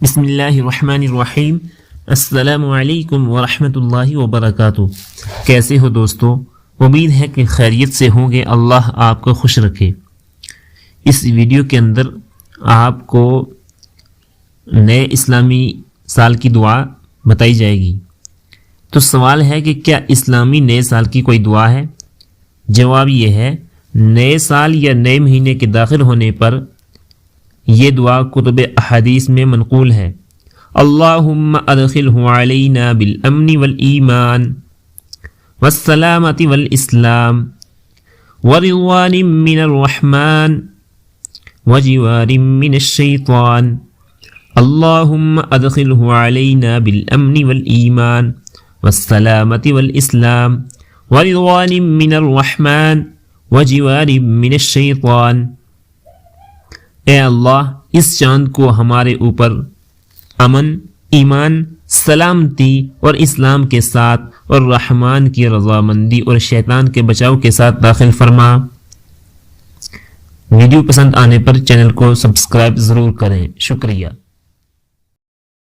بسم اللہ الرحمن الرحیم۔ السلام علیکم ورحمۃ اللہ وبرکاتہ۔ کیسے ہو دوستو؟ امید ہے کہ خیریت سے ہوں گے۔ اللہ آپ کو خوش رکھے۔ اس ویڈیو کے اندر آپ کو نئے اسلامی سال کی دعا بتائی جائے گی۔ تو سوال ہے کہ کیا اسلامی نئے سال کی کوئی دعا ہے؟ جواب یہ ہے، نئے سال یا نئے مہینے کے داخل ہونے پر یہ دعا کتب احادیث میں منقول ہے۔ اللہم ادخلہ علینا بالامن والایمان والسلامۃ والاسلام ورضوان من الرحمن وجوار من الشیطان۔ اللہم ادخلہ علینا بالامن والایمان والسلامۃ والاسلام ورضوان من الرحمن وجوار من الشیطان۔ اے اللہ، اس چاند کو ہمارے اوپر امن، ایمان، سلامتی اور اسلام کے ساتھ اور رحمان کی رضامندی اور شیطان کے بچاؤ کے ساتھ داخل فرما۔ ویڈیو پسند آنے پر چینل کو سبسکرائب ضرور کریں۔ شکریہ۔